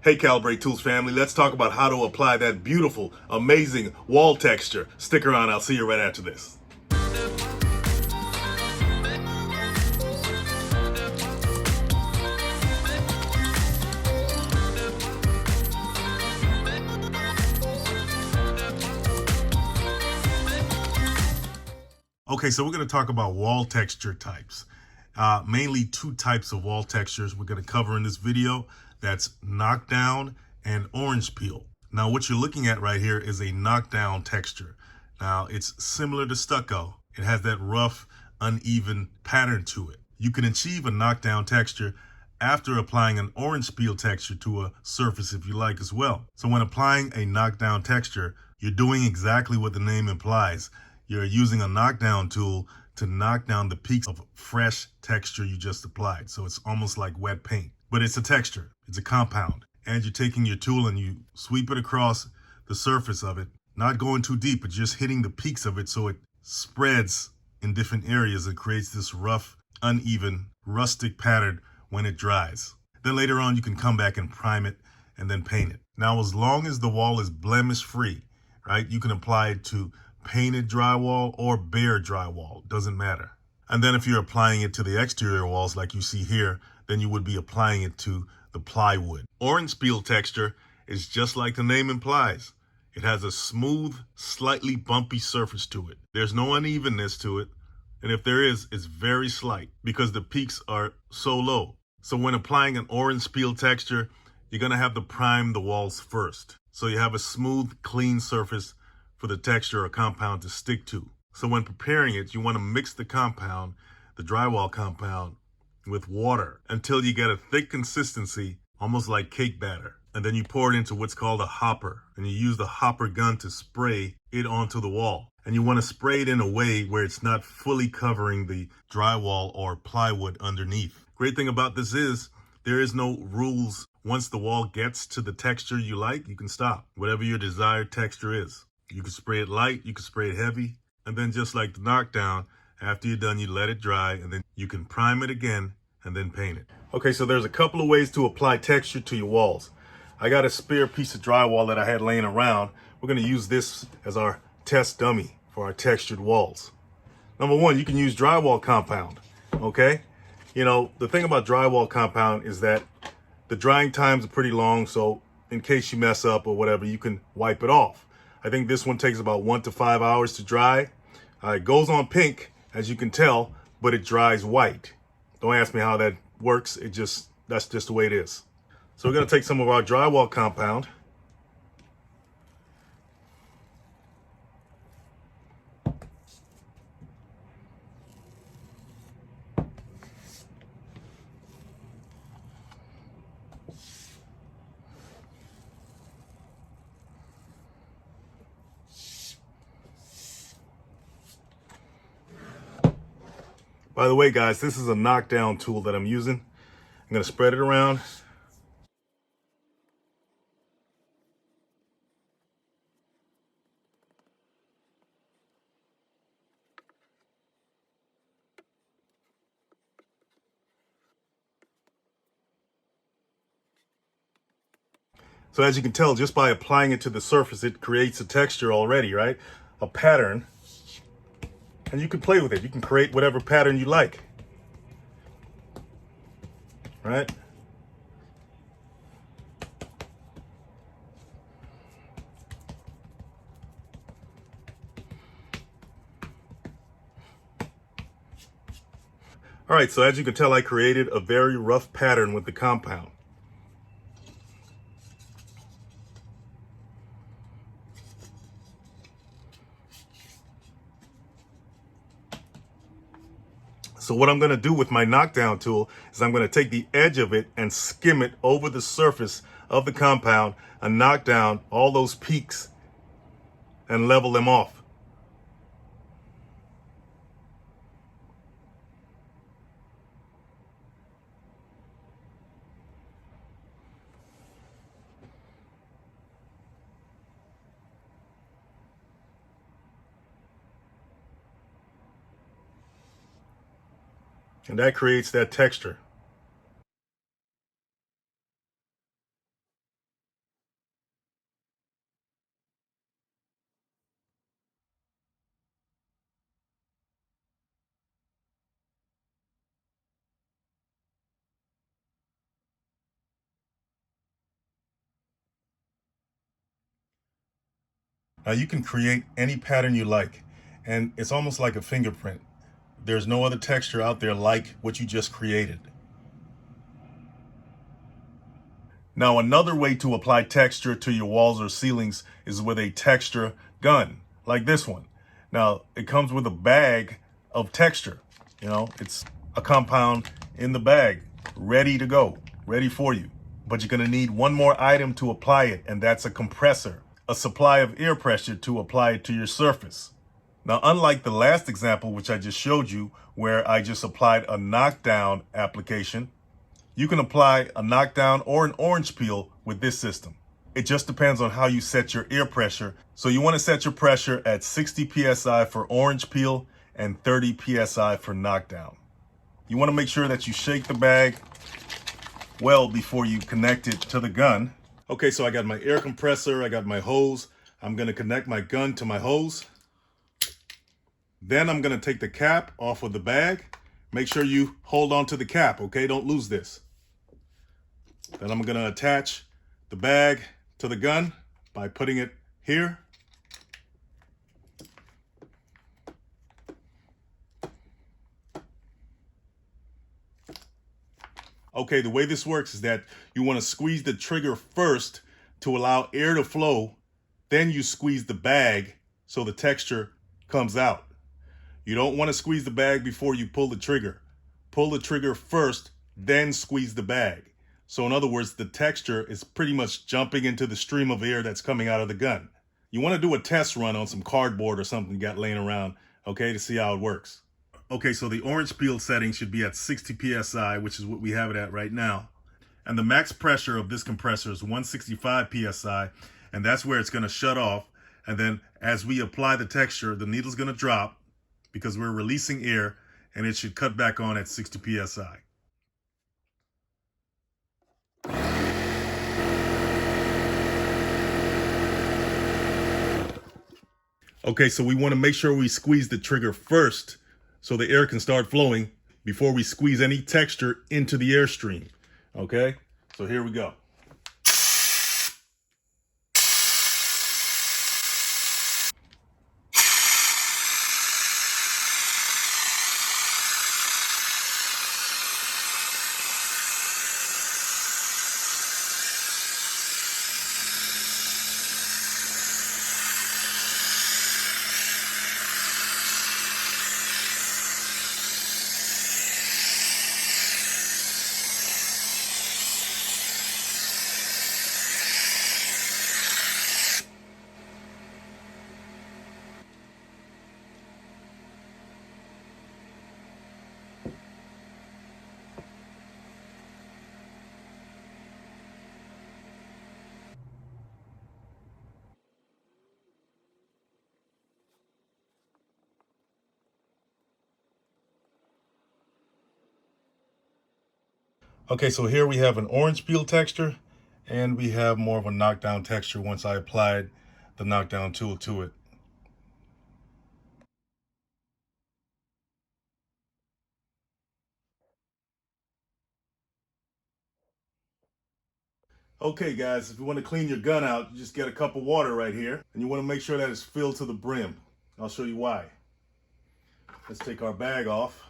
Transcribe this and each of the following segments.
Hey Calibrate Tools family, let's talk about how to apply that beautiful, amazing wall texture. Stick around, I'll see you right after this. Okay, so we're going to talk about wall texture types. Mainly two types of wall textures we're going to cover in this video. That's knockdown and orange peel. Now what you're looking at right here is a knockdown texture. Now it's similar to stucco. It has that rough, uneven pattern to it. You can achieve a knockdown texture after applying an orange peel texture to a surface if you like as well. So when applying a knockdown texture, you're doing exactly what the name implies. You're using a knockdown tool to knock down the peaks of fresh texture you just applied. So it's almost like wet paint, but it's a texture, it's a compound. And you're taking your tool and you sweep it across the surface of it, not going too deep, but just hitting the peaks of it so it spreads in different areas and creates this rough, uneven, rustic pattern when it dries. Then later on, you can come back and prime it and then paint it. Now, as long as the wall is blemish free, right, you can apply it to painted drywall or bare drywall, doesn't matter. And then if you're applying it to the exterior walls like you see here, then you would be applying it to the plywood. Orange peel texture is just like the name implies. It has a smooth, slightly bumpy surface to it. There's no unevenness to it, and if there is, it's very slight because the peaks are so low. So when applying an orange peel texture, you're gonna have to prime the walls first. So you have a smooth, clean surface for the texture or compound to stick to. So when preparing it, you want to mix the compound, the drywall compound, with water until you get a thick consistency, almost like cake batter. And then you pour it into what's called a hopper, and you use the hopper gun to spray it onto the wall. And you want to spray it in a way where it's not fully covering the drywall or plywood underneath. Great thing about this is there is no rules. Once the wall gets to the texture you like, you can stop, whatever your desired texture is. You can spray it light, you can spray it heavy, and then just like the knockdown, after you're done, you let it dry, and then you can prime it again and then paint it. Okay, so there's a couple of ways to apply texture to your walls. I got a spare piece of drywall that I had laying around. We're gonna use this as our test dummy for our textured walls. Number one, you can use drywall compound, okay? You know, the thing about drywall compound is that the drying times are pretty long, so in case you mess up or whatever, you can wipe it off. I think this one takes about 1 to 5 hours to dry. It goes on pink, as you can tell, but it dries white. Don't ask me how that works. That's just the way it is. So we're gonna take some of our drywall compound. By the way, guys, this is a knockdown tool that I'm using. I'm gonna spread it around. So as you can tell, just by applying it to the surface, it creates a texture already, right? A pattern. And you can play with it. You can create whatever pattern you like, right? All right, so as you can tell, I created a very rough pattern with the compound. So what I'm gonna do with my knockdown tool is I'm gonna take the edge of it and skim it over the surface of the compound and knock down all those peaks and level them off. And that creates that texture. Now you can create any pattern you like, and it's almost like a fingerprint. There's no other texture out there like what you just created. Now another way to apply texture to your walls or ceilings is with a texture gun, like this one. Now it comes with a bag of texture. You know, it's a compound in the bag, ready to go, ready for you. But you're gonna need one more item to apply it, and that's a compressor, a supply of air pressure to apply it to your surface. Now, unlike the last example, which I just showed you, where I just applied a knockdown application, you can apply a knockdown or an orange peel with this system. It just depends on how you set your air pressure. So you want to set your pressure at 60 PSI for orange peel and 30 PSI for knockdown. You want to make sure that you shake the bag well before you connect it to the gun. Okay, so I got my air compressor, I got my hose. I'm going to connect my gun to my hose. Then I'm going to take the cap off of the bag. Make sure you hold on to the cap, okay? Don't lose this. Then I'm going to attach the bag to the gun by putting it here. Okay, the way this works is that you want to squeeze the trigger first to allow air to flow. Then you squeeze the bag so the texture comes out. You don't want to squeeze the bag before you pull the trigger. Pull the trigger first, then squeeze the bag. So in other words, the texture is pretty much jumping into the stream of air that's coming out of the gun. You want to do a test run on some cardboard or something you got laying around, okay, to see how it works. Okay, so the orange peel setting should be at 60 PSI, which is what we have it at right now. And the max pressure of this compressor is 165 PSI, and that's where it's going to shut off. And then as we apply the texture, the needle's going to drop because we're releasing air, and it should cut back on at 60 PSI. Okay, so we want to make sure we squeeze the trigger first so the air can start flowing before we squeeze any texture into the airstream. Okay, so here we go. Okay, so here we have an orange peel texture, and we have more of a knockdown texture once I applied the knockdown tool to it. Okay guys, if you want to clean your gun out, you just get a cup of water right here, and you want to make sure that it's filled to the brim. I'll show you why. Let's take our bag off.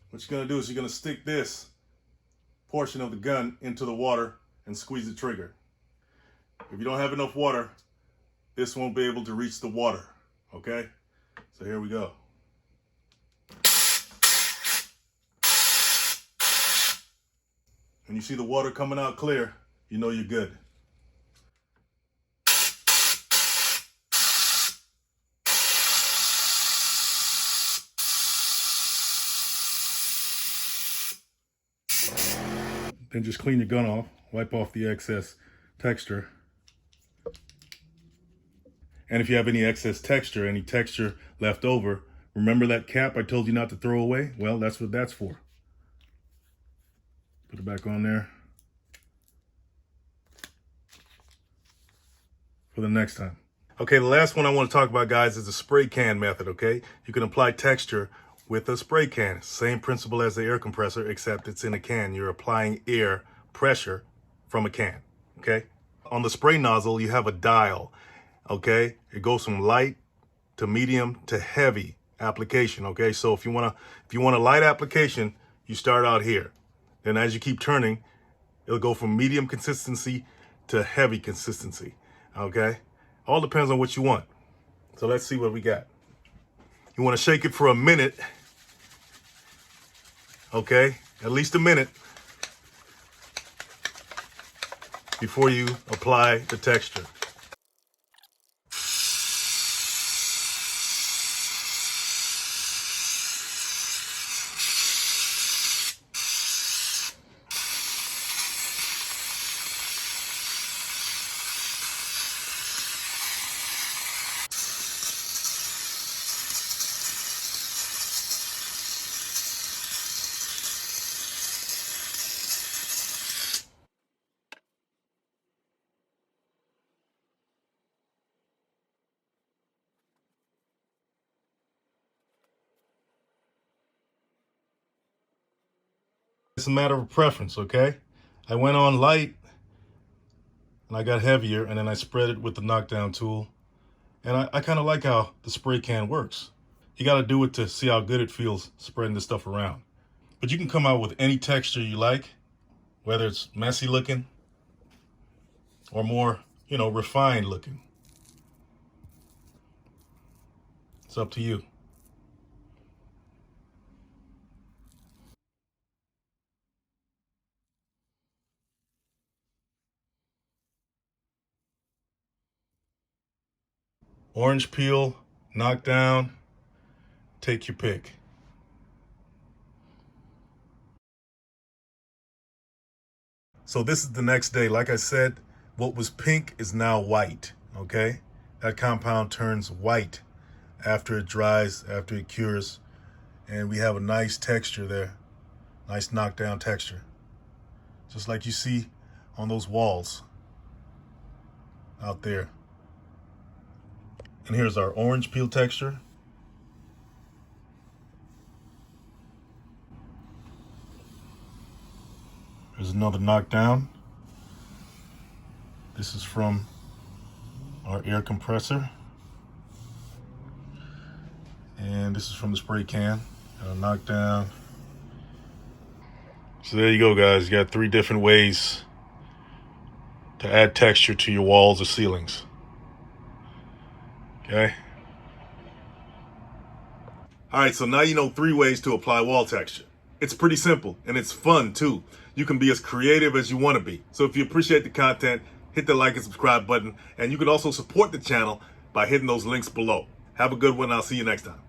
What you're going to do is you're going to stick this portion of the gun into the water and squeeze the trigger. If you don't have enough water, this won't be able to reach the water, okay? So here we go. When you see the water coming out clear, you know you're good. Then just clean your gun off, wipe off the excess texture. And if you have any excess texture, any texture left over, remember that cap I told you not to throw away? Well, that's what that's for. Put it back on there for the next time. Okay, the last one I want to talk about, guys, is the spray can method, okay? You can apply texture with a spray can. Same principle as the air compressor, except it's in a can. You're applying air pressure from a can, okay? On the spray nozzle, you have a dial, okay? It goes from light to medium to heavy application, okay? So if you want a light application, you start out here. Then as you keep turning, it'll go from medium consistency to heavy consistency, okay? All depends on what you want. So let's see what we got. You want to shake it for a minute, okay? At least a minute before you apply the texture. It's a matter of preference, okay? I went on light and I got heavier, and then I spread it with the Knockdown tool. And I kind of like how the spray can works. You got to do it to see how good it feels spreading this stuff around. But you can come out with any texture you like, whether it's messy looking or more, refined looking. It's up to you. Orange peel, Knockdown, take your pick. So this is the next day. Like I said, what was pink is now white, okay? That compound turns white after it dries, after it cures, and we have a nice texture there, nice Knockdown texture, just like you see on those walls out there. And here's our orange peel texture. There's another Knockdown. This is from our air compressor. And this is from the spray can. Knockdown. So there you go, guys. You got 3 different ways to add texture to your walls or ceilings. Okay. All right, so now you know 3 ways to apply wall texture. It's pretty simple, and it's fun too. You can be as creative as you want to be. So if you appreciate the content, hit the like and subscribe button, and you can also support the channel by hitting those links below. Have a good one. I'll see you next time.